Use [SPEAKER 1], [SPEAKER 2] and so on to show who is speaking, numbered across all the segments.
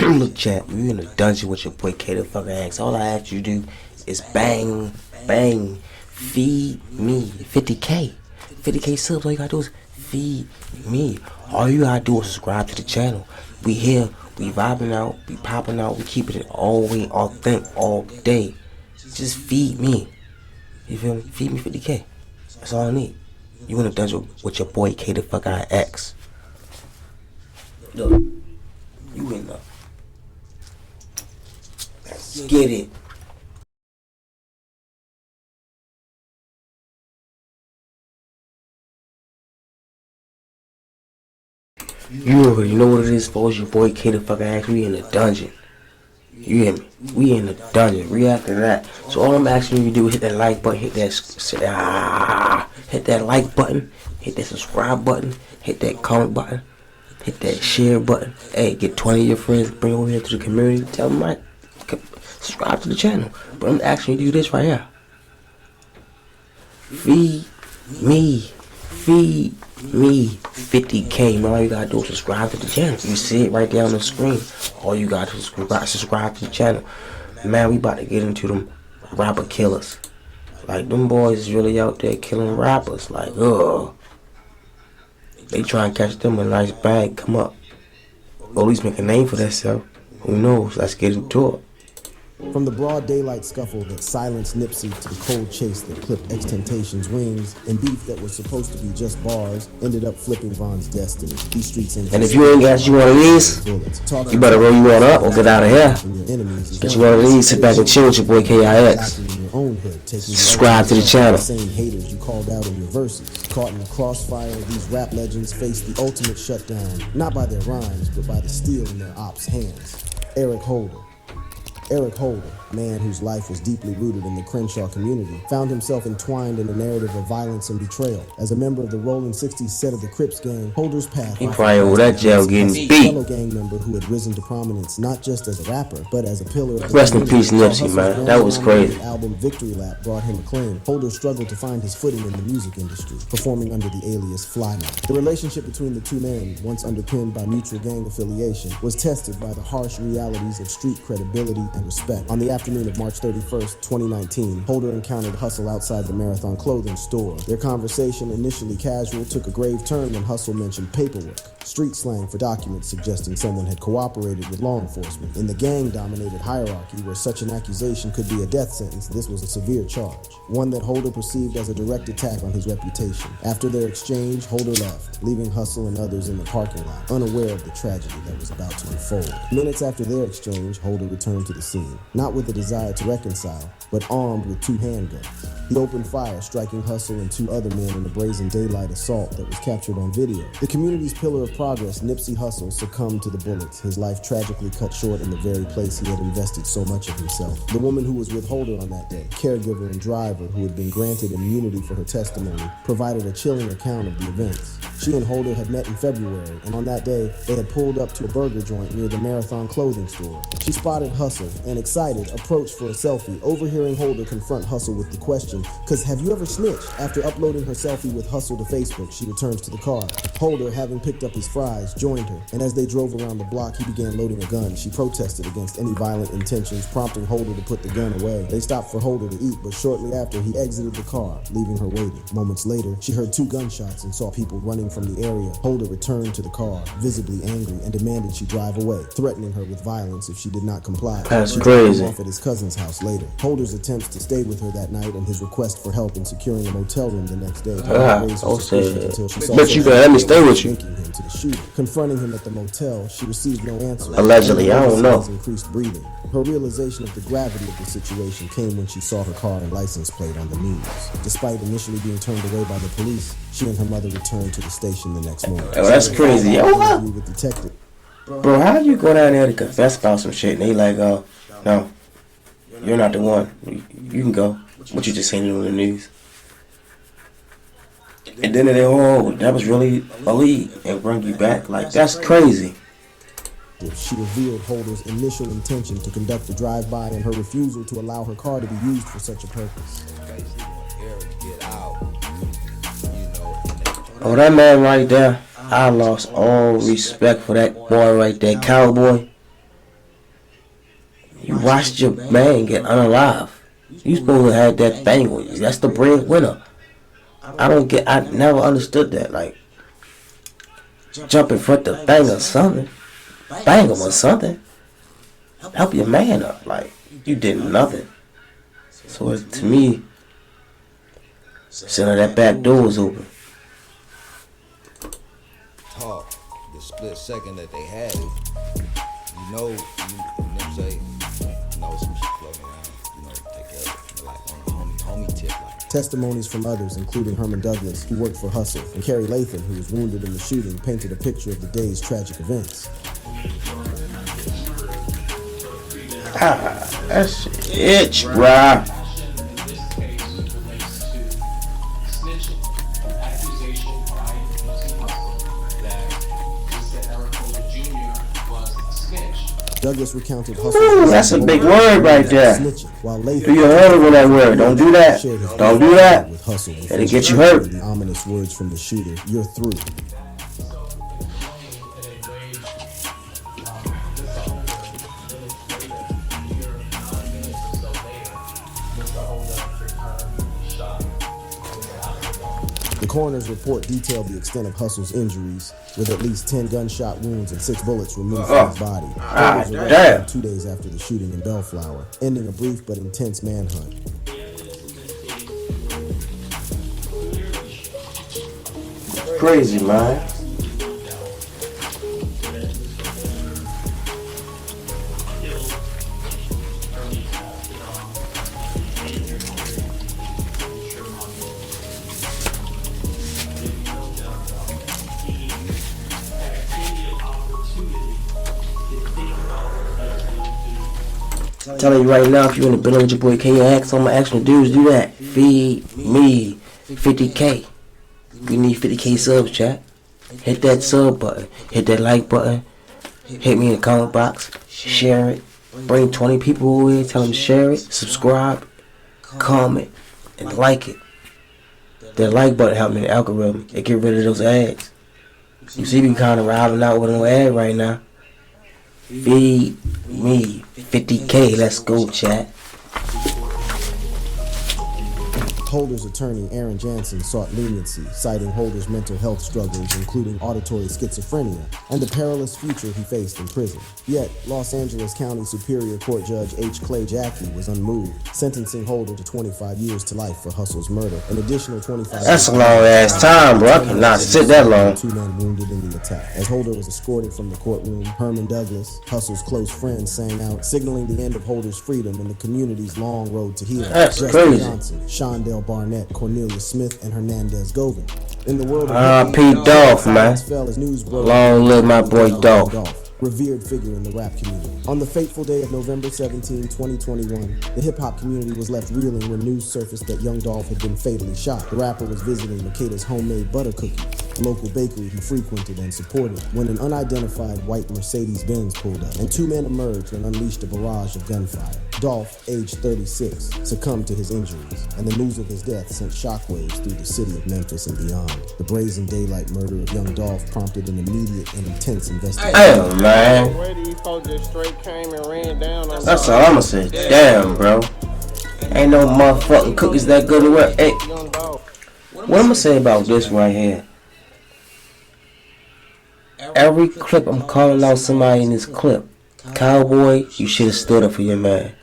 [SPEAKER 1] Look, chat, you in a dungeon with your boy K the fucking X. All I ask you to do is bang, bang, feed me 50K. 50K subs, all you gotta do is feed me. All you gotta do is subscribe to the channel. We here, we vibing out, we popping out, we keeping it all the way authentic all day. Just feed me. You feel me? Feed me 50K. That's all I need. You in a dungeon with your boy K the fucking X. Look, you in the. Let's get it. You already know what it is, folks. Your boy K the fucking X. We in the dungeon. You hear me? We in the dungeon. React to that. So all I'm asking you to do is hit that like button, hit that like button, hit that subscribe button, hit that comment button, hit that share button. Hey, get 20 of your friends, bring over here to the community, tell them like, subscribe to the channel. But I'm asking you to do this right here. Feed me 50K, man. All you gotta do is subscribe to the channel. You see it right there on the screen. All you gotta do is subscribe to the channel. Man, we about to get into them rapper killers. Like, them boys is really out there killing rappers. Like, they try and catch them a nice bag, come up. Or at least make a name for themselves. Who knows? Let's get into it.
[SPEAKER 2] From the broad daylight scuffle that silenced Nipsey to the cold chase that clipped XXXTentacion's wings, and beef that was supposed to be just bars ended up flipping Von's destiny. These streets ain't.
[SPEAKER 1] And if you ain't got you one of these, you better roll you on up or get out of here. Get you one of these, sit back and chill with your boy KIX. Subscribe to the channel.
[SPEAKER 2] Same haters you called out in your verses. Caught in the crossfire, these rap legends face the ultimate shutdown, not by their rhymes, but by the steel in their ops' hands. Eric Holder, a man whose life was deeply rooted in the Crenshaw community, found himself entwined in a narrative of violence and betrayal. As a member of the Rolling 60s set of the Crips gang, Holder's path.
[SPEAKER 1] He probably over that jail getting beat.
[SPEAKER 2] A fellow gang member who had risen to prominence not just as a rapper, but as a pillar of.
[SPEAKER 1] Rest in peace, Nipsey, man. That was crazy.
[SPEAKER 2] The album Victory Lap brought him acclaim. Holder struggled to find his footing in the music industry, performing under the alias Flyman. The relationship between the two men, once underpinned by mutual gang affiliation, was tested by the harsh realities of street credibility and respect. On the afternoon of March 31st, 2019, Holder encountered Hustle outside the Marathon clothing store. Their conversation, initially casual, took a grave turn when Hustle mentioned paperwork, street slang for documents suggesting someone had cooperated with law enforcement. In the gang-dominated hierarchy, where such an accusation could be a death sentence, this was a severe charge, one that Holder perceived as a direct attack on his reputation. After their exchange, Holder left, leaving Hustle and others in the parking lot, unaware of the tragedy that was about to unfold. Minutes after their exchange, Holder returned to the scene, not with a desire to reconcile, but armed with 2 handguns. He opened fire, striking Hustle and 2 other men in a brazen daylight assault that was captured on video. The community's pillar of progress, Nipsey Hussle, succumbed to the bullets, his life tragically cut short in the very place he had invested so much of himself. The woman who was with Holder on that day, caregiver and driver who had been granted immunity for her testimony, provided a chilling account of the events. She and Holder had met in February, and on that day, they had pulled up to a burger joint near the Marathon clothing store. She spotted Hustle and, excited, approached for a selfie, overhearing Holder confront Hustle with the question, "Cause have you ever snitched?" After uploading her selfie with Hustle to Facebook, she returns to the car. Holder, having picked up his fries, joined her, and as they drove around the block, he began loading a gun. She protested against any violent intentions, prompting Holder to put the gun away. They stopped for Holder to eat, but shortly after, he exited the car, leaving her waiting. Moments later, she heard 2 gunshots and saw people running from the area. Holder returned to the car, visibly angry, and demanded she drive away, threatening her with violence if she did not comply.
[SPEAKER 1] That's crazy.
[SPEAKER 2] Off at his cousin's house later. Holder's attempts to stay with her that night and his request for help in securing a motel room the next day.
[SPEAKER 1] But you better let me stay with you.
[SPEAKER 2] Him to the shooter. Confronting him at the motel, she received no answer.
[SPEAKER 1] Allegedly, I don't know.
[SPEAKER 2] Increased breathing. Her realization of the gravity of the situation came when she saw her car and license plate on the news. Despite initially being turned away by the police, she and her mother returned to the station the next morning.
[SPEAKER 1] Oh, that's crazy. Yo,
[SPEAKER 2] with detective.
[SPEAKER 1] Bro, how you go down there to confess about some shit and they like, no, you're not the one. You can go. What you just saying on the news? And then they, that was really a lead and bring you back. Like, that's crazy.
[SPEAKER 2] She revealed Holder's initial intention to conduct a drive-by and her refusal to allow her car to be used for such a purpose.
[SPEAKER 1] Oh, that man right there, I lost all respect for that boy right there, Cowboy. watched your man get unalive. You supposed to have that thing with you. That's the breadwinner. I never understood that. Like, jump in front of the thing or something. Bang him or something. Help your man up. Like, you did nothing. So to me, sounded that back door was open.
[SPEAKER 3] Talk, the split second that they had it, you know what I'm saying? You know, some shit floating around, you know, take care of it, like on a homie tip, like.
[SPEAKER 2] Testimonies from others, including Herman Douglas, who worked for Hustle, and Kerry Latham, who was wounded in the shooting, painted a picture of the day's tragic events.
[SPEAKER 1] That shit itch, bruh.
[SPEAKER 2] Douglas recounted
[SPEAKER 1] Ooh, that's a big word right there.
[SPEAKER 2] While
[SPEAKER 1] Do your heard with that word. Don't do that. Don't do that. That'll get you hurt.
[SPEAKER 2] The ominous words from the shooter, "You're through." The coroner's report detailed the extent of Hustle's injuries, with at least 10 gunshot wounds and 6 bullets removed from his body. He was arrested 2 days after the shooting in Bellflower, ending a brief but intense manhunt.
[SPEAKER 1] Crazy, man. Telling you right now, if you're in the building with your boy KX, all my action to do is do that. Feed me 50K. We need 50K subs, chat. Hit that sub button. Hit that like button. Hit me in the comment box. Share it. Bring 20 people over here. Tell them to share it. Subscribe. Comment. And like it. That like button help me in the algorithm. And get rid of those ads. You see me kind of robbing out with no ad right now. Feed me 50K. Let's go, chat.
[SPEAKER 2] Holder's attorney, Aaron Jansen, sought leniency, citing Holder's mental health struggles, including auditory schizophrenia, and the perilous future he faced in prison. Yet, Los Angeles County Superior Court Judge H. Clay Jackie was unmoved, sentencing Holder to 25 years to life for Hustle's murder. An additional 25
[SPEAKER 1] That's a long ass time, bro. I cannot sit that long.
[SPEAKER 2] 2 men wounded in the attack. As Holder was escorted from the courtroom, Herman Douglas, Hustle's close friend, sang out, signaling the end of Holder's freedom and the community's long road to healing.
[SPEAKER 1] That's
[SPEAKER 2] Justin
[SPEAKER 1] crazy.
[SPEAKER 2] Johnson, Shondell Barnett, Cornelia Smith, and Hernandez Govin. In the world of
[SPEAKER 1] R.I.P. Dolph, man.
[SPEAKER 2] fell as news broke.
[SPEAKER 1] Long live my boy Dolph.
[SPEAKER 2] Revered figure in the rap community. On the fateful day of November 17, 2021, the hip-hop community was left reeling when news surfaced that Young Dolph had been fatally shot. The rapper was visiting Makeda's homemade butter cookies, a local bakery he frequented and supported, when an unidentified white Mercedes-Benz pulled up, and 2 men emerged and unleashed a barrage of gunfire. Dolph, aged 36, succumbed to his injuries, and the news of his death sent shockwaves through the city of Memphis and beyond. The brazen daylight murder of Young Dolph prompted an immediate and intense investigation.
[SPEAKER 1] Damn, man.
[SPEAKER 4] Already, folks just straight came and ran down on
[SPEAKER 1] That's all I'ma say. Damn, bro. Ain't no motherfucking cookies that good to work. Hey,
[SPEAKER 4] Young Dolph.
[SPEAKER 1] what I'ma say about this right here? Every clip I'm calling out somebody in this clip. Cowboy, you should have stood up for your man.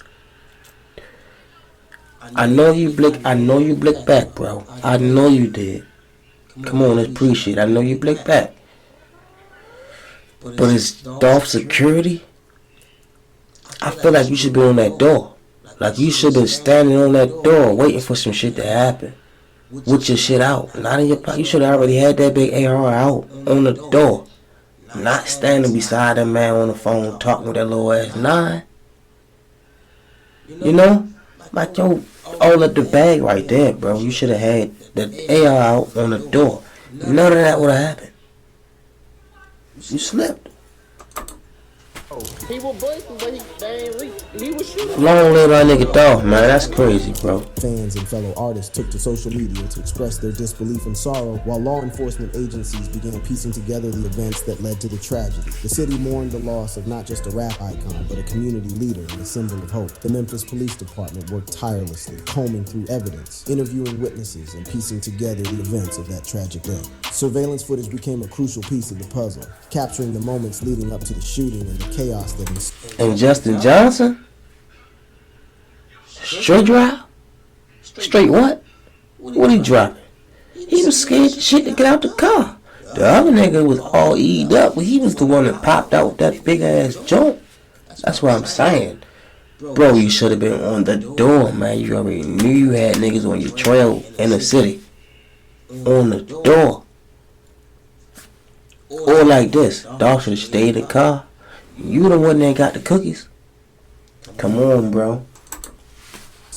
[SPEAKER 1] I know you blinked back, bro. I know you did. Come on, let's appreciate it. I know you blinked back. But it's Dolph security. I feel like you should be on that door. Like you should have been standing on that door waiting for some shit to happen. With your shit out. Not in your pocket. You should have already had that big AR out on the door. Not standing beside that man on the phone talking with that little ass 9. You know? Like yo, all of the bag right there, bro. You should have had the AR out on the door. None of that would have happened. You slipped.
[SPEAKER 4] He was busting, but they ain't reach. He was shooting.
[SPEAKER 1] Long live my nigga Dolph, man. That's crazy, bro.
[SPEAKER 2] Fans and fellow artists took to social media to express their disbelief and sorrow, while law enforcement agencies began piecing together the events that led to the tragedy. The city mourned the loss of not just a rap icon, but a community leader and a symbol of hope. The Memphis Police Department worked tirelessly, combing through evidence, interviewing witnesses, and piecing together the events of that tragic day. Surveillance footage became a crucial piece of the puzzle, capturing the moments leading up to the shooting and the chaos that ensued.
[SPEAKER 1] And Justin Johnson? Straight drive? Straight what? What he dropping? He was scared to shit to get out the car. The other nigga was all eated up, but he was the one that popped out that big ass joint. That's what I'm saying. Bro, you should have been on the door, man. You already knew you had niggas on your trail in the city. On the door. Or like this, dog should have stayed in the car. You the one that got the cookies. Come on, bro.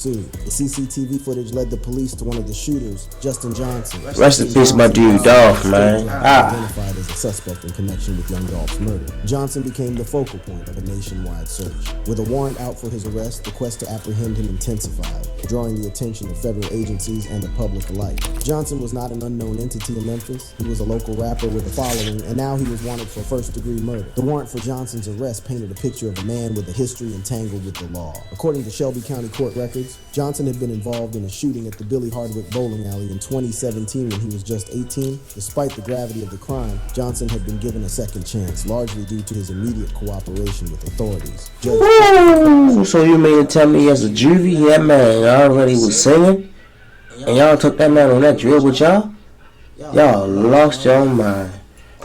[SPEAKER 2] The CCTV footage led the police to one of the shooters, Justin Johnson.
[SPEAKER 1] Rest in peace, my dude Dolph, man.
[SPEAKER 2] Identified as a suspect in connection with young Dolph's murder. Johnson became the focal point of a nationwide search. With a warrant out for his arrest, the quest to apprehend him intensified, drawing the attention of federal agencies and the public alike. Johnson was not an unknown entity in Memphis. He was a local rapper with a following, and now he was wanted for first-degree murder. The warrant for Johnson's arrest painted a picture of a man with a history entangled with the law. According to Shelby County court records, Johnson had been involved in a shooting at the Billy Hardwick Bowling Alley in 2017 when he was just 18. Despite the gravity of the crime, Johnson had been given a second chance, largely due to his immediate cooperation with authorities.
[SPEAKER 1] Ooh, so you mean to tell me as a juvie, that man already was singing? And y'all took that man on that drill with y'all? Y'all lost your mind.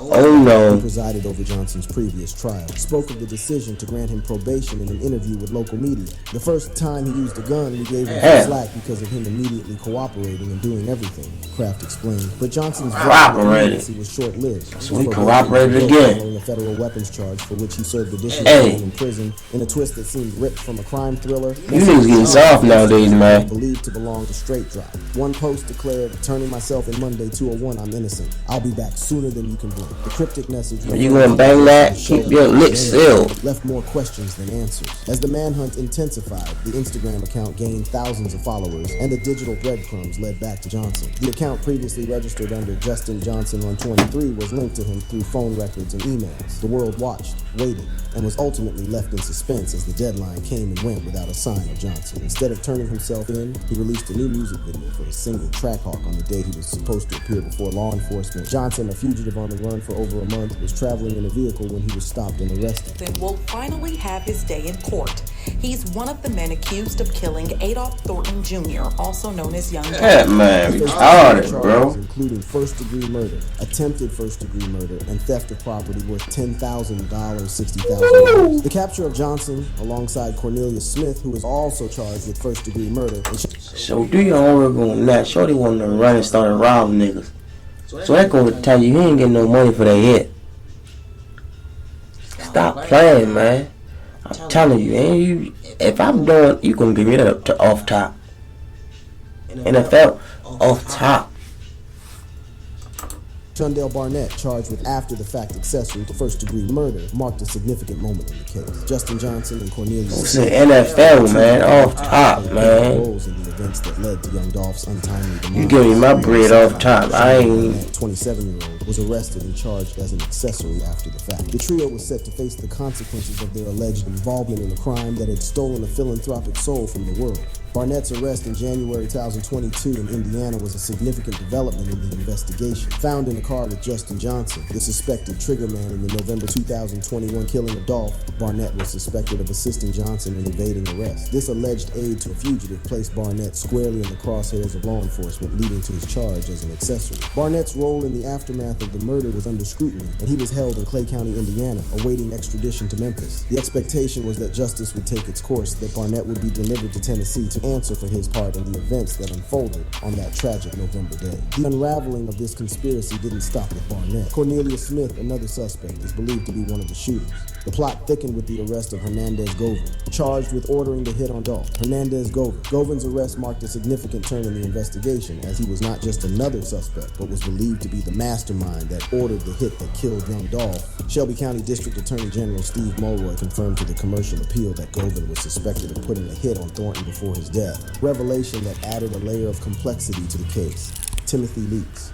[SPEAKER 1] Oh no.
[SPEAKER 2] He presided over Johnson's previous trial, spoke of the decision to grant him probation in an interview with local media. The first time he used a gun, we gave him some slack because of him immediately cooperating and doing everything, Kraft explained. But Johnson's presidency was short-lived.
[SPEAKER 1] So he cooperated again.
[SPEAKER 2] Following a federal weapons charge for which he served additional time in prison in a twist that seemed ripped from a crime thriller.
[SPEAKER 1] You niggas getting soft nowadays, man.
[SPEAKER 2] Believed to belong to Straight Drop. One post declared, "Turning myself in Monday 201, I'm innocent. I'll be back sooner than you can blink." The cryptic message,
[SPEAKER 1] you gonna bang that? Keep your lips sealed.
[SPEAKER 2] Left more questions than answers. As the manhunt intensified, the Instagram account gained thousands of followers, and the digital breadcrumbs led back to Johnson. The account previously registered under Justin Johnson 123 was linked to him through phone records and emails. The world watched, waited, and was ultimately left in suspense as the deadline came and went without a sign of Johnson. Instead of turning himself in, he released a new music video for his single Trackhawk on the day he was supposed to appear before law enforcement. Johnson, a fugitive on the run for over a month, was traveling in a vehicle when he was stopped and arrested.
[SPEAKER 5] Then will finally have his day in court. He's one of the men accused of killing Adolph Thornton Jr., also known as Young Dolph.
[SPEAKER 1] That man retarded, bro.
[SPEAKER 2] Including first-degree murder, attempted first-degree murder, and theft of property worth $10,000, $60,000. The capture of Johnson, alongside Cornelius Smith, who is also charged with first-degree murder.
[SPEAKER 1] So do your homework on that. Shorty wanted to run and started robbing niggas. So that gonna tell you he ain't getting no money for that hit. Stop playing, man. I'm telling you, and if I'm doing, you gonna give me that off top. NFL off top.
[SPEAKER 2] Shondell Barnett, charged with after-the-fact accessory to first-degree murder, marked a significant moment in the case. Justin Johnson and Cornelius
[SPEAKER 1] It's an NFL, man, off top, man.
[SPEAKER 2] roles in the events that led to Young Dolph's untimely demise.
[SPEAKER 1] You give me my bread off top. I ain't.
[SPEAKER 2] 27-year-old was arrested and charged as an accessory after the fact. The trio was set to face the consequences of their alleged involvement in a crime that had stolen a philanthropic soul from the world. Barnett's arrest in January 2022 in Indiana was a significant development in the investigation. Found in a car with Justin Johnson, the suspected triggerman in the November 2021 killing of Dolph, Barnett was suspected of assisting Johnson in evading arrest. This alleged aid to a fugitive placed Barnett squarely in the crosshairs of law enforcement, leading to his charge as an accessory. Barnett's role in the aftermath of the murder was under scrutiny, and he was held in Clay County, Indiana, awaiting extradition to Memphis. The expectation was that justice would take its course, that Barnett would be delivered to Tennessee to answer for his part in the events that unfolded on that tragic November day. The unraveling of this conspiracy didn't stop with Barnett. Cornelius Smith, another suspect, is believed to be one of the shooters. The plot thickened with the arrest of Hernandez Govan, charged with ordering the hit on Dolph. Hernandez Govan. Govan's arrest marked a significant turn in the investigation, as he was not just another suspect, but was believed to be the mastermind mastermind that ordered the hit that killed Young Dolph, Shelby County District Attorney General Steve Mulroy confirmed to the commercial appeal that Govan was suspected of putting a hit on Thornton before his death. Revelation that added a layer of complexity to the case. Timothy Leaks.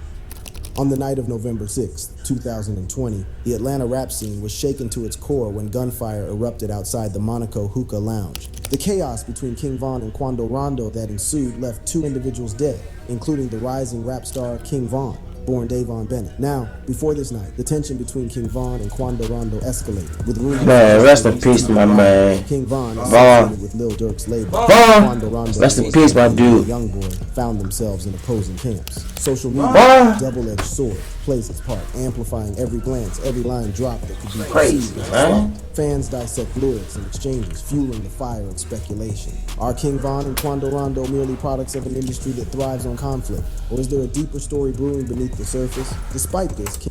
[SPEAKER 2] On the night of November 6, 2020, the Atlanta rap scene was shaken to its core when gunfire erupted outside the Monaco Hookah Lounge. The chaos between King Von and Quando Rondo that ensued left 2 individuals dead, including the rising rap star King Von, born Davon Bennett. Now, before this night, the tension between King Von and Quando Rondo escalated. With rumors
[SPEAKER 1] Man, rest in peace, my man.
[SPEAKER 2] King Von associated with Lil Durk's label.
[SPEAKER 1] Von,
[SPEAKER 2] Quando Rondo
[SPEAKER 1] rest in peace, my dude.
[SPEAKER 2] Young boy found themselves in opposing camps. Social media, double-edged sword, plays its part, amplifying every glance, every line dropped that could be
[SPEAKER 1] Crazy, man.
[SPEAKER 2] Fans dissect lyrics and exchanges, fueling the fire of speculation. Are King Von and Quando Rondo merely products of an industry that thrives on conflict? Or is there a deeper story brewing beneath the surface? Despite this,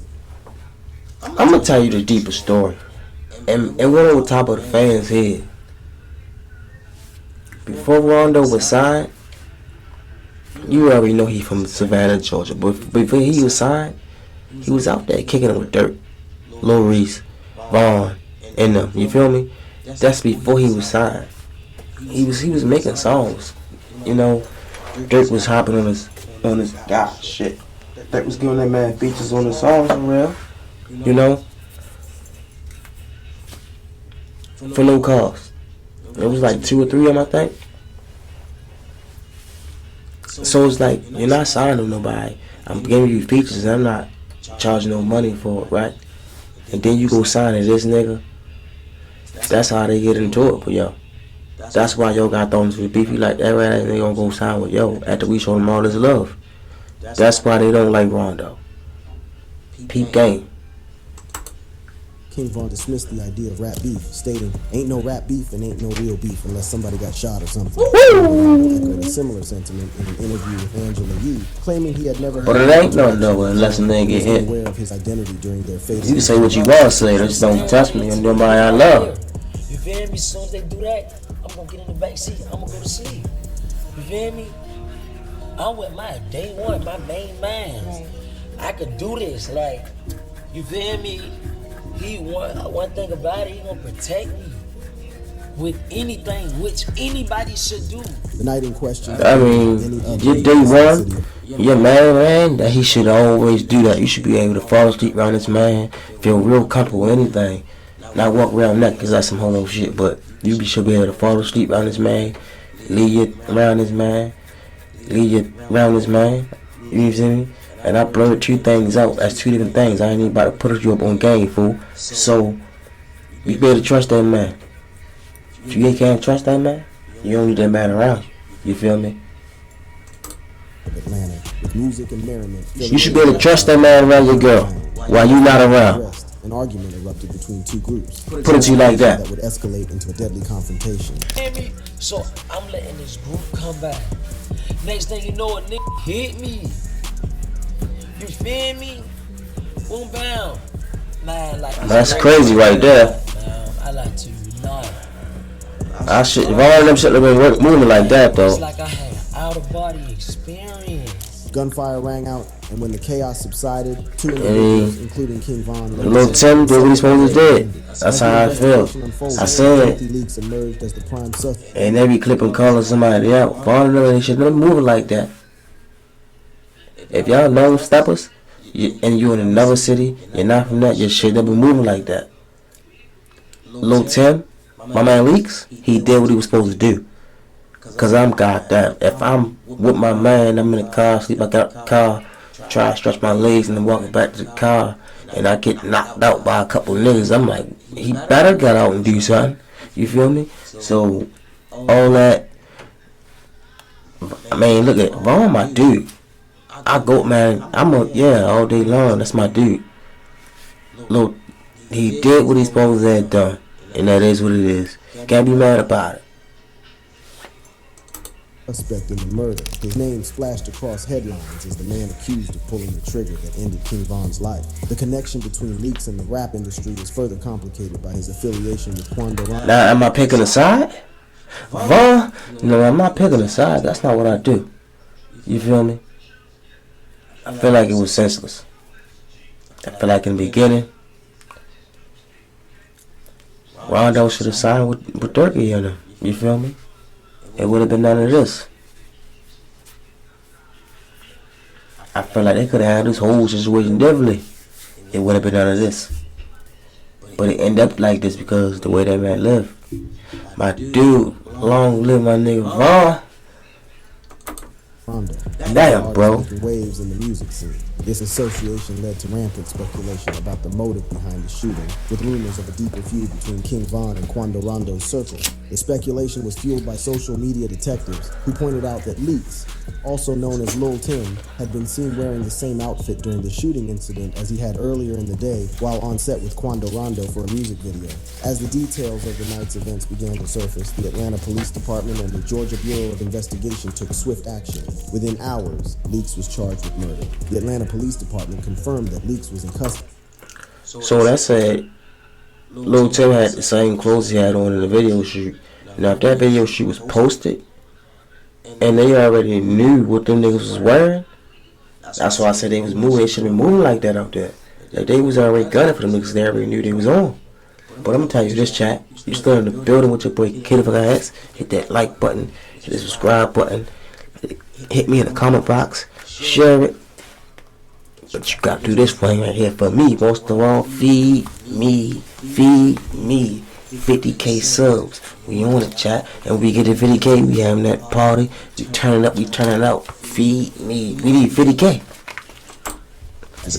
[SPEAKER 1] I'm gonna tell you the deeper story. And it went on top of the fans' head. Before Rondo was signed, you already know he from Savannah, Georgia. But before he was signed, he was out there kicking it with Dirt, Lil Reese, Vaughn, and them. You feel me? That's before he was signed. He was making songs. You know, Dirt was hopping on his shit. Dirt was giving that man features on the songs for real. You know, for no cost. It was like 2 or 3 of them, I think. So it's like, you're not signing to nobody. I'm giving you features and I'm not charging no money for it, right? And then you go sign to this nigga. That's how they get into it, but yo. That's why yo got thrown into the beefy like that, right? And they gonna go sign with yo after we show them all this love. That's why they don't like Rondo. Peep game.
[SPEAKER 2] King Von dismissed the idea of rap beef, stating, "Ain't no rap beef and ain't no real beef unless somebody got shot or something." Echoed a similar sentiment in an interview with Angela Yee, claiming he had never.
[SPEAKER 1] But it ain't no unless a nigga get hit.
[SPEAKER 2] Aware of his identity during their fatal.
[SPEAKER 1] You can say what you want to say, just don't touch me and nobody I love.
[SPEAKER 6] You feel me? As soon as they do that, I'm gonna get in the back seat. I'm gonna go to sleep. You feel me? I'm with my day one, my main man. I could do this, like, you feel me? One thing about it, he gonna protect me with anything which anybody should do.
[SPEAKER 2] The night in question.
[SPEAKER 1] I mean, your day one, your man, that he should always do that. You should be able to fall asleep around this man, feel real comfortable with anything. Not walk around that because that's some homo shit, but you should be able to fall asleep around this man, leave you around this man, you know what I'm saying? And I blurred 2 things out as 2 different things. I ain't even about to put you up on game, fool. So, you better trust that man. If you can't trust that man, you don't need that man around you. You feel me?
[SPEAKER 2] Atlanta, with music and merriment.
[SPEAKER 1] You should be able to trust that man around your girl while you not around.
[SPEAKER 2] An argument erupted between 2 groups.
[SPEAKER 1] Put it to you like that.
[SPEAKER 2] That would escalate into a deadly confrontation.
[SPEAKER 6] So I'm letting this group come back. Next thing you know, a nigga hit me. You feel me? Boom, bam. Man, like
[SPEAKER 1] That's crazy right there.
[SPEAKER 6] Man, I like to unite.
[SPEAKER 1] I should, if all of them shit have been moving like that though.
[SPEAKER 6] It's like I had an out-of-body experience.
[SPEAKER 2] Gunfire rang out, and when the chaos subsided, 2 individuals, including King Von,
[SPEAKER 1] Lil Tim did what he's supposed to do. That's how I feel. I said it.
[SPEAKER 2] Leaks emerged as the prime suspect.
[SPEAKER 1] And they be clipping calling somebody out. For all of them, they should not be moving like that. If y'all know steppers, and you in another city, you're not from that, you should not be moving like that. Lil Tim, my man Leaks, he did what he was supposed to do. Cause I'm goddamn. If I'm with my man, I'm in the car, sleep, I got the car, try to stretch my legs and then walk back to the car, and I get knocked out by a couple of niggas, I'm like, he better get out and do something. You feel me? So, all that, I mean, look at Vaughn, my dude. I go, man, all day long, that's my dude. Look, he did what he's supposed to have done, and that is what it is. Can't be mad about it.
[SPEAKER 2] Suspect in the murder. His name splashed across headlines as the man accused of pulling the trigger that ended King Von's life. The connection between Leaks and the rap industry was further complicated by his affiliation with Quando Rondo.
[SPEAKER 1] Now, am I picking a side? Vaughn? No, I'm not picking a side. That's not what I do. You feel me? I feel like it was senseless. I feel like in the beginning, Rondo should have signed with Turkey in him. You feel me? It would have been none of this. I feel like they could have handled this whole situation differently. It would have been none of this. But it ended up like this because the way that man lived. My dude, long live my nigga Vaughn.
[SPEAKER 2] Rondo.
[SPEAKER 1] Damn, bro.
[SPEAKER 2] Waves in the music scene. This association led to rampant speculation about the motive behind the shooting, with rumors of a deeper feud between King Von and Quando Rondo's circle. The speculation was fueled by social media detectives who pointed out that Leaks, also known as Lil Tim, had been seen wearing the same outfit during the shooting incident as he had earlier in the day while on set with Quando Rondo for a music video. As the details of the night's events began to surface, the Atlanta Police Department and the Georgia Bureau of Investigation took swift action. Within hours, Leaks was charged with murder. The Atlanta Police Department confirmed that Leaks was in custody.
[SPEAKER 1] So that said, Lil Tim had the same clothes he had on in the video shoot. Now if that video shoot was posted, and they already knew what them niggas was wearing, that's why I said they was moving. They shouldn't be moving like that out there. Like they was already gunning for them niggas. They already knew they was on. But I'm gonna tell you this, chat. You still in the building with your boy KidFX. Hit that like button. Hit the subscribe button. Hit me in the comment box. Share it. But you gotta do this thing right here for me. Most of all, feed me. Feed me. 50K subs. We on it, chat. And we get to 50K, we having that party. We turn it up, we turn it out. Feed me. We need 50K.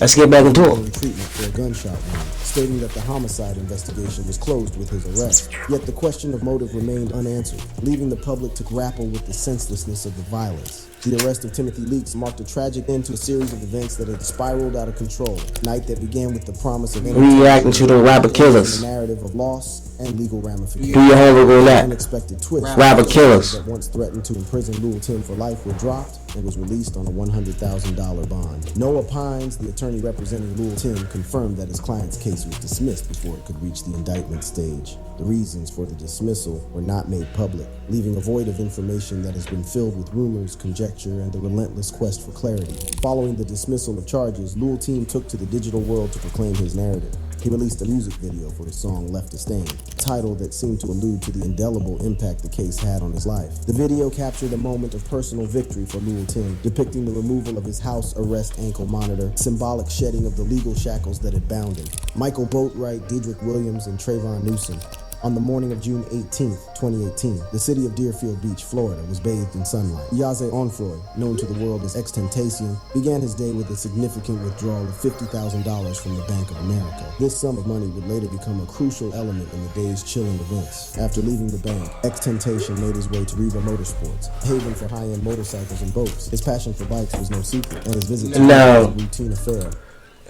[SPEAKER 1] Let's get back into it.
[SPEAKER 2] Treatment for a gunshot wound, stating that the homicide investigation was closed with his arrest. Yet the question of motive remained unanswered, leaving the public to grapple with the senselessness of the violence. The arrest of Timothy Leaks marked a tragic end to a series of events that had spiraled out of control. A night that began with the promise of
[SPEAKER 1] reacting to the rapper killers.
[SPEAKER 2] The narrative of loss and legal ramifications.
[SPEAKER 1] Do your homework on that.
[SPEAKER 2] Unexpected twist.
[SPEAKER 1] Rapper killers
[SPEAKER 2] that once threatened to imprison Lil Tim for life were dropped and was released on a $100,000 bond. Noah Pines, the attorney representing Lil Tim, confirmed that his client's case was dismissed before it could reach the indictment stage. The reasons for the dismissal were not made public, leaving a void of information that has been filled with rumors, conjecture, and the relentless quest for clarity. Following the dismissal of charges, Lil Tim took to the digital world to proclaim his narrative. He released a music video for his song Left a Stain, a title that seemed to allude to the indelible impact the case had on his life. The video captured a moment of personal victory for Lil Tim, depicting the removal of his house arrest ankle monitor, symbolic shedding of the legal shackles that had bound him. Michael Boatwright, Dedrick Williams, and Trayvon Newsom. On the morning of June 18, 2018, the city of Deerfield Beach, Florida, was bathed in sunlight. Yaze Onfroy, known to the world as XXXTentacion, began his day with a significant withdrawal of $50,000 from the Bank of America. This sum of money would later become a crucial element in the day's chilling events. After leaving the bank, XXXTentacion made his way to Riva Motorsports, a haven for high-end motorcycles and boats. His passion for bikes was no secret, and his visit to was a routine affair.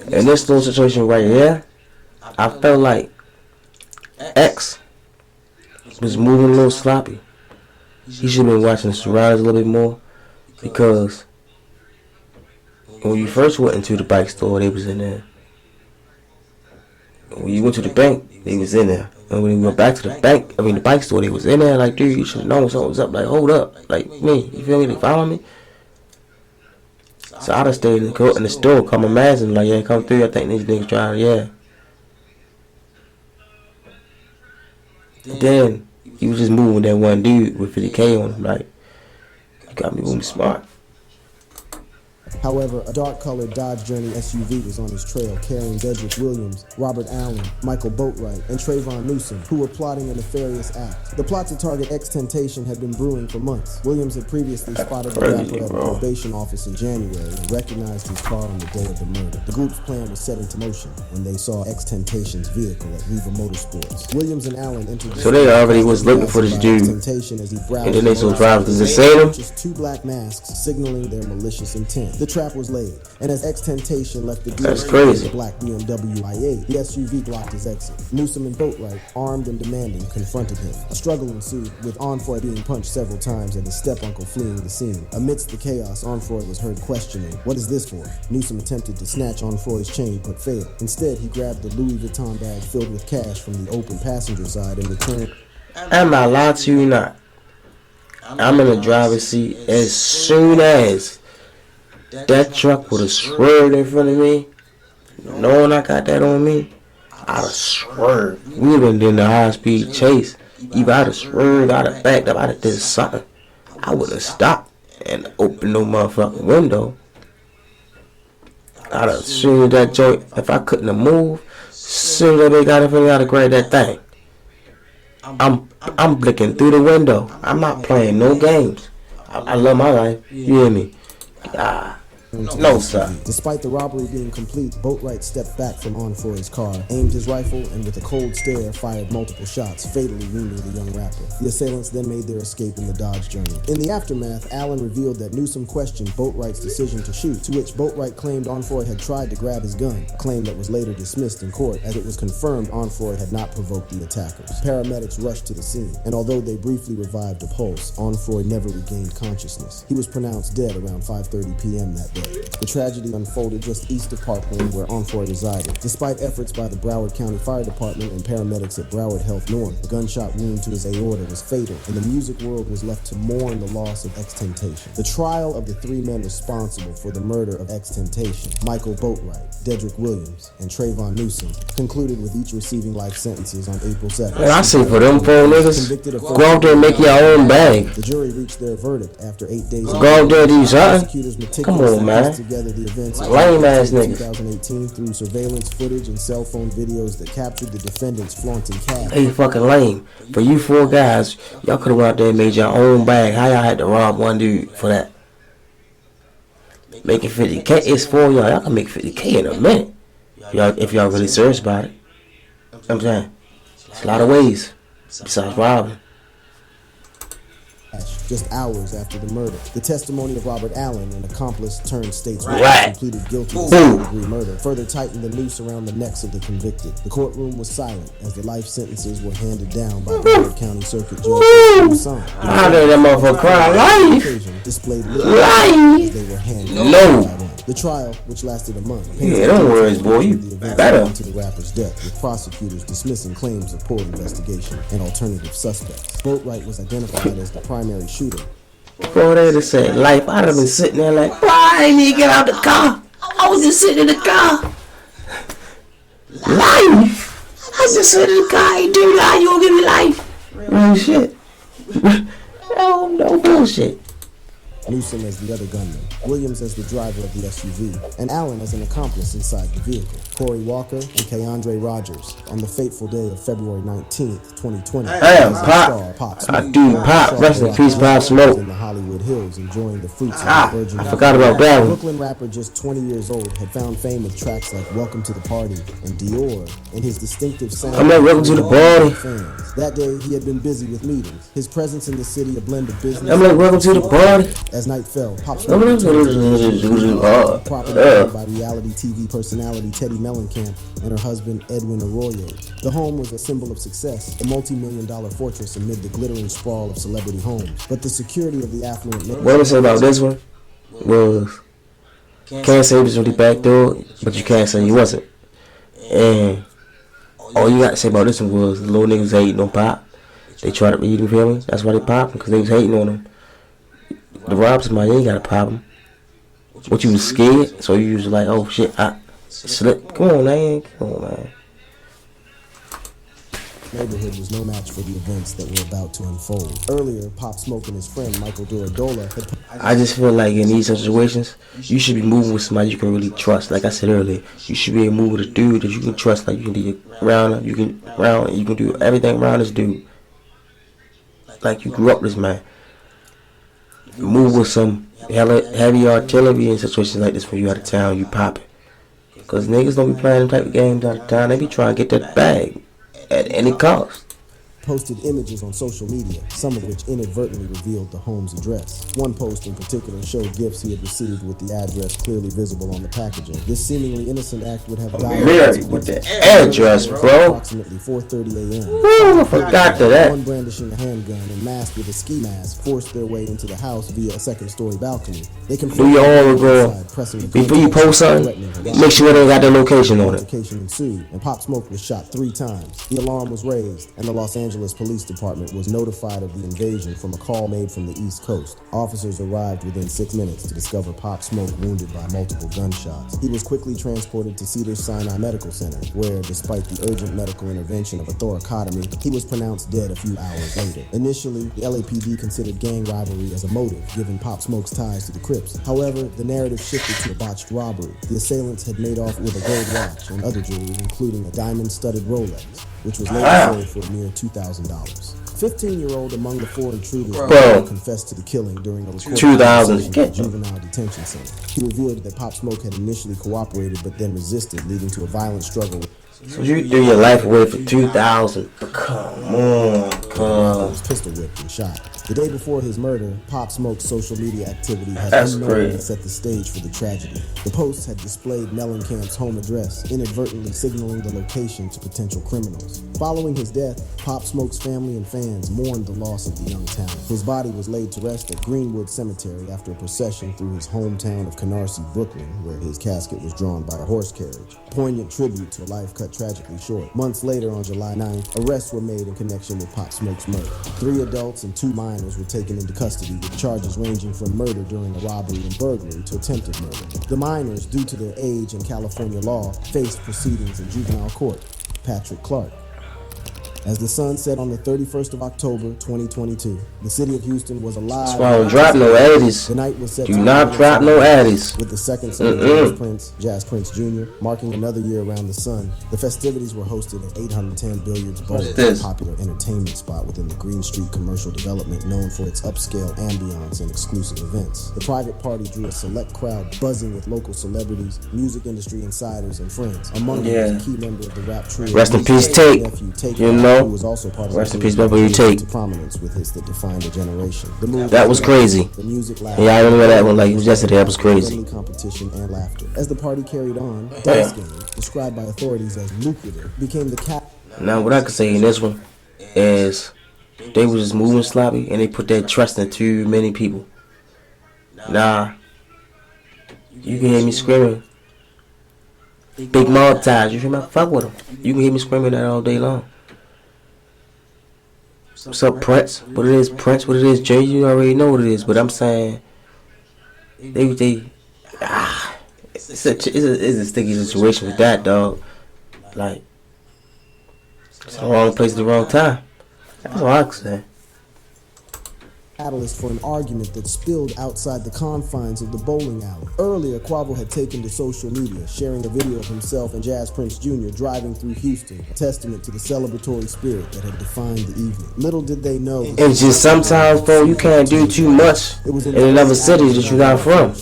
[SPEAKER 1] In this little situation right here, I felt like X was moving a little sloppy. He should have been watching the surroundings a little bit more, because when you first went into the bike store, they was in there. When you went to the bank, they was in there. And when you went back to the bike store, they was in there. Like, dude, you should have known something was up. Like, hold up. Like, me, you feel me? They follow me? So I just stayed in the store, come imagine, like, yeah, come through. I think these niggas trying, yeah. Then he was just moving with that one dude with 50K on him. Like, you got me moving smart.
[SPEAKER 2] However, a dark-colored Dodge Journey SUV was on his trail carrying Dedrick Williams, Robert Allen, Michael Boatwright, and Trayvon Newsom, who were plotting a nefarious act. The plot to target XXXTentacion had been brewing for months. Williams had previously spotted the rapper at a probation office in January and recognized his car on the day of the murder. The group's plan was set into motion when they saw XXXTentacion's vehicle at Riva Motorsports. Williams and Allen entered.
[SPEAKER 1] So they already was looking for this dude, and then they saw drivers because they seen him.
[SPEAKER 2] Just two black masks signaling their malicious intent. The trap was laid, and as XXXTentacion left the
[SPEAKER 1] crazy
[SPEAKER 2] black BMW i8, the SUV blocked his exit. Newsom and Boatwright, armed and demanding, confronted him. A struggle ensued, with Onfroy being punched several times and his step-uncle fleeing the scene. Amidst the chaos, Onfroy was heard questioning, "What is this for?" Newsom attempted to snatch Onfroy's chain, but failed. Instead, he grabbed the Louis Vuitton bag filled with cash from the open passenger side and returned.
[SPEAKER 1] I'm not lying to you, not. I'm in the driver's seat. As soon as that truck would have swerved in front of me, knowing I got that on me, I'd have swerved. We would have been in the high speed chase. Either I'd have swerved, I'd have backed up, I'd have did something. I would have stopped and opened no motherfucking window. I'd have seen that joint. If I couldn't have moved, as soon as they got in front of me, I'd have grabbed that thing. I'm blicking through the window. I'm not playing no games. I love my life. You hear me? No, sir.
[SPEAKER 2] Despite the robbery being complete, Boatwright stepped back from Onfroy's car, aimed his rifle, and with a cold stare fired multiple shots, fatally wounding the young rapper. The assailants then made their escape in the Dodge Journey. In the aftermath, Allen revealed that Newsom questioned Boatwright's decision to shoot, to which Boatwright claimed Onfroy had tried to grab his gun, a claim that was later dismissed in court as it was confirmed Onfroy had not provoked the attackers. Paramedics rushed to the scene, and although they briefly revived a pulse, Onfroy never regained consciousness. He was pronounced dead around 5:30 p.m. that day. The tragedy unfolded just east of Parkland, where Onfroy resided. Despite efforts by the Broward County Fire Department and paramedics at Broward Health North, a gunshot wound to his aorta was fatal, and the music world was left to mourn the loss of X-Temptation. The trial of the three men responsible for the murder of X-Temptation, Michael Boatwright, Dedrick Williams, and Trayvon Newsom, concluded with each receiving life sentences on April 7th.
[SPEAKER 1] And I say for them four niggas, go out there and make your own bag.
[SPEAKER 2] The jury reached their verdict after 8 days.
[SPEAKER 1] Go out there and do something.
[SPEAKER 2] Prosecutors
[SPEAKER 1] Come on, man.
[SPEAKER 2] Together the events
[SPEAKER 1] Lame ass niggas.
[SPEAKER 2] 2018 through surveillance footage and cell phone videos that captured the defendants flaunting cash.
[SPEAKER 1] They fucking lame. For you four guys, y'all could have went out there and made your own bag. How y'all had to rob one dude for that? Making 50K, it's for y'all. Y'all can make 50K in a minute. If y'all really serious about it. I'm saying, it's a lot of ways besides robbing.
[SPEAKER 2] Just hours after the murder, the testimony of Robert Allen, an accomplice turned state's
[SPEAKER 1] Right.
[SPEAKER 2] witness, pleaded guilty to
[SPEAKER 1] Boom.
[SPEAKER 2] second-degree murder, further tightened the noose around the necks of the convicted. The courtroom was silent as the life sentences were handed down by Broward County Circuit Judge Son.
[SPEAKER 1] I heard that motherfucker cry life.
[SPEAKER 2] Displayed
[SPEAKER 1] Life.
[SPEAKER 2] as they were handed
[SPEAKER 1] No.
[SPEAKER 2] down. The trial, which lasted a month,
[SPEAKER 1] Yeah, don't worry, boy. You better.
[SPEAKER 2] to the rapper's death, with prosecutors dismissing claims of poor investigation and alternative suspects. Boatwright was identified as the primary shooter.
[SPEAKER 1] Bro, they just said life. I'd have been sitting there like, why I ain't even get out the car? I was just sitting in the car. Life. I was just sitting in the car. I ain't do that. You gonna give me life? Real shit. No bullshit.
[SPEAKER 2] Newsom as the other gunman, Williams as the driver of the SUV, and Allen as an accomplice inside the vehicle. Corey Walker and Keandre Rogers on the fateful day of February 19th, 2020.
[SPEAKER 1] Damn,
[SPEAKER 2] as the
[SPEAKER 1] Pop.
[SPEAKER 2] star, Pop Smoke.
[SPEAKER 1] I do Pop. Rest in peace, Pop Smoke.
[SPEAKER 2] In the Hollywood Hills, enjoying the fruits of
[SPEAKER 1] Ah,
[SPEAKER 2] the Virgin.
[SPEAKER 1] I forgot about that one.
[SPEAKER 2] Brooklyn rapper, just 20 years old, had found fame with tracks like "Welcome to the Party" and "Dior," and his distinctive sound.
[SPEAKER 1] I'm like, "Welcome to the party."
[SPEAKER 2] Fans. That day, he had been busy with meetings. His presence in the city a blend of business.
[SPEAKER 1] I'm like, welcome to the party.
[SPEAKER 2] As night fell, Pop
[SPEAKER 1] I'm
[SPEAKER 2] Smoke
[SPEAKER 1] like,
[SPEAKER 2] property owned by reality TV personality Teddy Mellencamp and her husband Edwin Arroyo. The home was a symbol of success, a multi-million-dollar fortress amid the glittering sprawl of celebrity homes. But the security of the affluent
[SPEAKER 1] What I say about this one was, can't say he was really back door, but you can't say he wasn't. And all you got to say about this one was the little niggas hating on Pop. They tried to read him, feel me? That's why they popped him, because they was hating on him. The rob somebody, you ain't got to pop him. What, you was scared? So you was like, oh shit, I slipped. Come on, man. Come on, man.
[SPEAKER 2] neighborhood was no match for the events that were about to unfold. Earlier, Pop Smoke and his friend Michael Duradola had...
[SPEAKER 1] I just feel like in these situations, you should be moving with somebody you can really trust. Like I said earlier, you should be able to move with a dude that you can trust. Like you can do around, you can do everything around this dude. Like you grew up with this man. Move with some heavy artillery in situations like this when you out of town, you popping. Cause niggas don't be playing them type of games out of town. They be trying to get that bag at any cost.
[SPEAKER 2] Posted images on social media, some of which inadvertently revealed the home's address. One post in particular showed gifts he had received with the address clearly visible on the packaging. This seemingly innocent act would have died
[SPEAKER 1] With the address, bro.
[SPEAKER 2] approximately 4:30 a.m.
[SPEAKER 1] Ooh, I forgot that.
[SPEAKER 2] One brandishing a handgun and masked with a ski mask forced their way into the house via a second-story balcony. They
[SPEAKER 1] Do your own, girl. Before you post something, make sure they got the location on it.
[SPEAKER 2] Altercation ensued, and Pop Smoke was shot 3 times. The alarm was raised, and the Los Angeles Angeles Police Department was notified of the invasion from a call made from the East Coast. Officers arrived within 6 minutes to discover Pop Smoke wounded by multiple gunshots. He was quickly transported to Cedars-Sinai Medical Center, where, despite the urgent medical intervention of a thoracotomy, he was pronounced dead a few hours later. Initially, the LAPD considered gang rivalry as a motive, given Pop Smoke's ties to the Crips. However, the narrative shifted to a botched robbery. The assailants had made off with a gold watch and other jewelry, including a diamond-studded Rolex, which was later sold for a mere $2,000. 15-year-old among the four intruders confessed to the killing during a recorded conversation at the juvenile detention center. He revealed that Pop Smoke had initially cooperated but then resisted, leading to a violent struggle.
[SPEAKER 1] So you threw your life away for 2,000? Come on,
[SPEAKER 2] was pistol whipped and shot. The day before his murder, Pop Smoke's social media activity had unknowingly set the stage for the tragedy. The posts had displayed Mellencamp's home address, inadvertently signaling the location to potential criminals. Following his death, Pop Smoke's family and fans mourned the loss of the young talent. His body was laid to rest at Greenwood Cemetery after a procession through his hometown of Canarsie, Brooklyn, where his casket was drawn by a horse carriage. Poignant tribute to a life cut tragically short. Months later, on July 9th, arrests were made in connection with Pop Smoke's murder. 3 adults and 2 minors were taken into custody with charges ranging from murder during a robbery and burglary to attempted murder. The minors, due to their age and California law, faced proceedings in juvenile court. Patrick Clark. As the sun set on the 31st of October, 2022, the city of Houston was alive.
[SPEAKER 1] That's why I don't drop no addies.
[SPEAKER 2] The night was set
[SPEAKER 1] Do not drop no addies.
[SPEAKER 2] with the second son of Jazz Prince Jr., marking another year around the sun. The festivities were hosted at 810 Billiards Bowl, a popular entertainment spot within the Green Street commercial development known for its upscale ambiance and exclusive events. The private party drew a select crowd buzzing with local celebrities, music industry insiders, and friends. Among them was a key member of the rap trio.
[SPEAKER 1] Rest in peace, Tate.
[SPEAKER 2] You know, who was also part of
[SPEAKER 1] rest in peace, W. Tate.
[SPEAKER 2] Prominence with his that defined a generation.
[SPEAKER 1] That was crazy.
[SPEAKER 2] The music,
[SPEAKER 1] yeah, I remember that one like it was yesterday. That was crazy.
[SPEAKER 2] Competition and laughter. As the party carried on, dice games, described by authorities as lucrative, became the cap.
[SPEAKER 1] Now, what I could say in this one is they was just moving sloppy and they put their trust in too many people. Nah, you can hear me screaming. Big mouth ties, you hear me? Fuck with them. You can hear me screaming that all day long. What's up, Prince? What it is, Prince? What it is, Jay? You already know what it is, but I'm saying it's a sticky situation with that, dog. Like, it's the wrong place at the wrong time. That's all I can say.
[SPEAKER 2] Catalyst for an argument that spilled outside the confines of the bowling alley. Earlier, Quavo had taken to social media, sharing a video of himself and Jazz Prince Jr. driving through Houston, a testament to the celebratory spirit that had defined the evening. Little did they know.
[SPEAKER 1] It's just sometimes, bro, you can't do too much in another city that you're not from.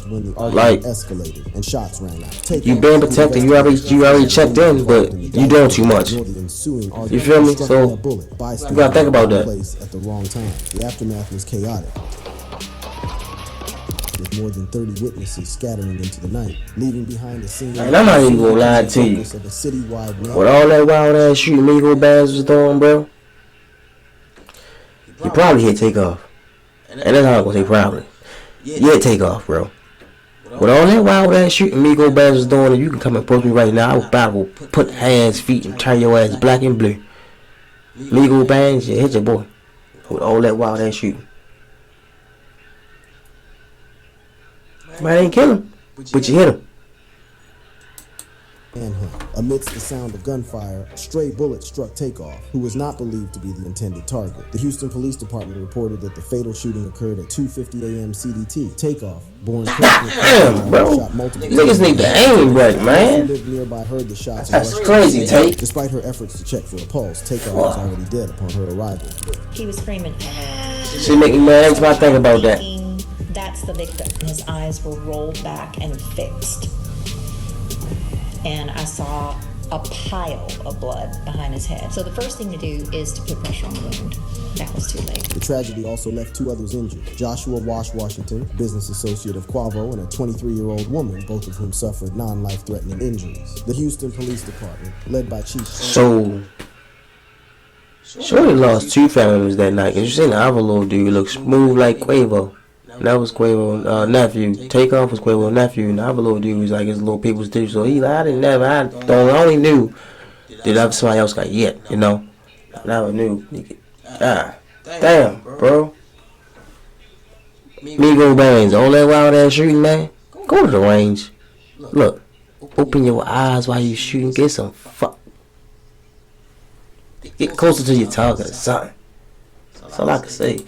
[SPEAKER 1] Like,
[SPEAKER 2] escalated and shots rang out.
[SPEAKER 1] You been protected, you already checked in, but you doing too much. You feel me? So you gotta think about that.
[SPEAKER 2] At the wrong time. The aftermath was chaotic, with more than 30 witnesses scattering into the night, leaving behind a single.
[SPEAKER 1] And I'm not even gonna lie to you. With all that wild ass shooting Migos bands was throwing, bro, you probably hit Takeoff. And that's how I'm gonna say probably. You hit Takeoff, bro. With all that wild ass shooting Migos bands was doing, and you can come and approach me right now, I will probably put hands, feet, and turn your ass black and blue. Migos bands, you hit your boy. With all that wild ass shooting. Might ain't kill him, but you hit him.
[SPEAKER 2] Amidst the sound of gunfire, a stray bullet struck Takeoff, who was not believed to be the intended target. The Houston Police Department reported that the fatal shooting occurred at 2:50 a.m. CDT. Takeoff, born
[SPEAKER 1] damn, bro. Niggas need to aim right, man.
[SPEAKER 2] Nearby heard the shots.
[SPEAKER 1] That's crazy, Tate.
[SPEAKER 2] Despite her efforts to check for a pulse, Takeoff was already dead upon her arrival.
[SPEAKER 7] He was screaming.
[SPEAKER 1] She make me mad. That's why I think about that.
[SPEAKER 7] That's the victim. His eyes were rolled back and fixed. And I saw a pile of blood behind his head. So the first thing to do is to put pressure on the wound. That was too late.
[SPEAKER 2] The tragedy also left 2 others injured. Joshua Wash Washington, business associate of Quavo, and a 23-year-old woman, both of whom suffered non-life-threatening injuries. The Houston Police Department, led by Chief...
[SPEAKER 1] So, Shorty lost 2 family members that night. Cause you seen the other little dude look smooth like Quavo. And that was Quavo's nephew. Takeoff was Quavo's nephew, and the other little dude was like his little people's dude. So he like, I only knew that somebody else got hit, you know. I never knew Ah, damn, bro. Migo Bangs, all that wild ass shooting, man. Go to the range. Look, open your eyes while you shooting. Get some fuck. Get closer to your target or something. That's all I can say.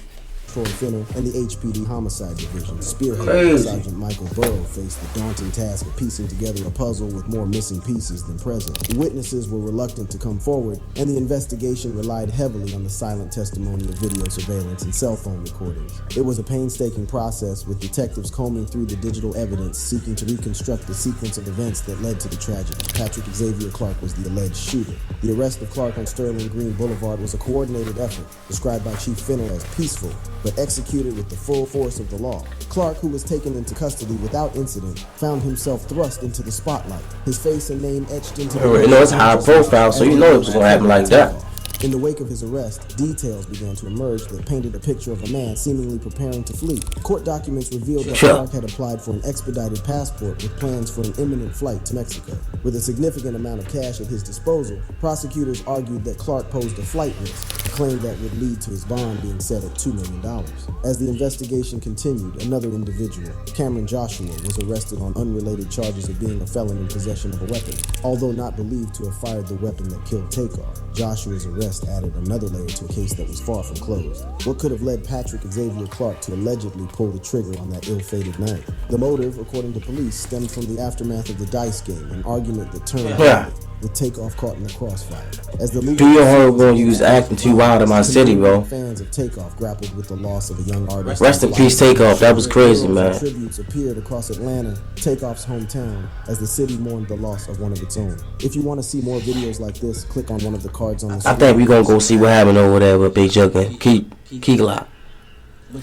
[SPEAKER 2] Troy Finner and the HPD Homicide Division, spearheaded by
[SPEAKER 1] Crazy.
[SPEAKER 2] Sergeant Michael Burrow, faced the daunting task of piecing together a puzzle with more missing pieces than present. The witnesses were reluctant to come forward, and the investigation relied heavily on the silent testimony of video surveillance and cell phone recordings. It was a painstaking process, with detectives combing through the digital evidence, seeking to reconstruct the sequence of events that led to the tragedy. Patrick Xavier Clark was the alleged shooter. The arrest of Clark on Sterling Green Boulevard was a coordinated effort, described by Chief Finner as peaceful, but executed with the full force of the law. Clark, who was taken into custody without incident, found himself thrust into the spotlight, his face and name etched into the...
[SPEAKER 1] You know it's high profile, so you know it was gonna happen like that.
[SPEAKER 2] In the wake of his arrest, details began to emerge that painted a picture of a man seemingly preparing to flee. Court documents revealed that Clark had applied for an expedited passport with plans for an imminent flight to Mexico. With a significant amount of cash at his disposal, prosecutors argued that Clark posed a flight risk, a claim that would lead to his bond being set at $2 million. As the investigation continued, another individual, Cameron Joshua, was arrested on unrelated charges of being a felon in possession of a weapon. Although not believed to have fired the weapon that killed Takeoff, Joshua's arrest added another layer to a case that was far from closed. What could have led Patrick Xavier Clark to allegedly pull the trigger on that ill-fated night? The motive, according to police, stemmed from the aftermath of the dice game, an argument that turned violent, with Takeoff caught in the crossfire. As the
[SPEAKER 1] Do your homework, bro. You was acting too wild in my city, bro.
[SPEAKER 2] Fans of Takeoff grappled with the loss of a young artist.
[SPEAKER 1] Rest in peace, Takeoff. That was crazy, man.
[SPEAKER 2] Tributes appeared across Atlanta, Takeoff's hometown, as the city mourned the loss of one of its own. If you want to see more videos like this, click on one of the cards on the screen.
[SPEAKER 1] I think we gonna go see what happened over there with Big Chuck and Key Lock.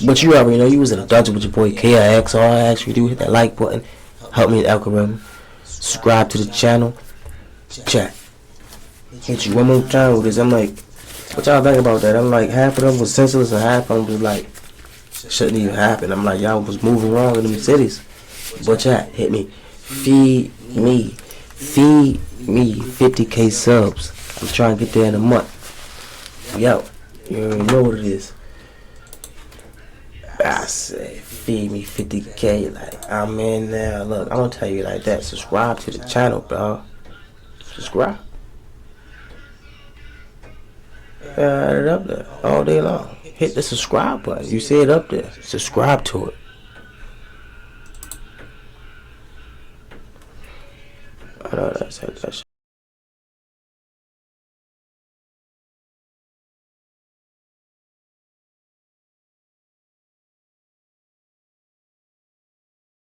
[SPEAKER 1] But you already know you was in a dungeon with your boy KIX. All I ask you to do, hit that like button, help me in the algorithm, subscribe to the channel, chat. Hit you one more time with this. I'm like, what y'all think about that? I'm like, half of them was senseless and half of them was like, shouldn't even happen. I'm like, y'all was moving wrong in them cities. But chat, hit me. Feed me 50K subs. I'm trying to get there in a month. Yo, you already know what it is. I say, feed me 50K. Like, I'm in there. Look, I'm gonna tell you like that. Subscribe to the channel, bro. Subscribe. I had it up there all day long. Hit the subscribe button. You see it up there. Subscribe to it. I know that's that shit.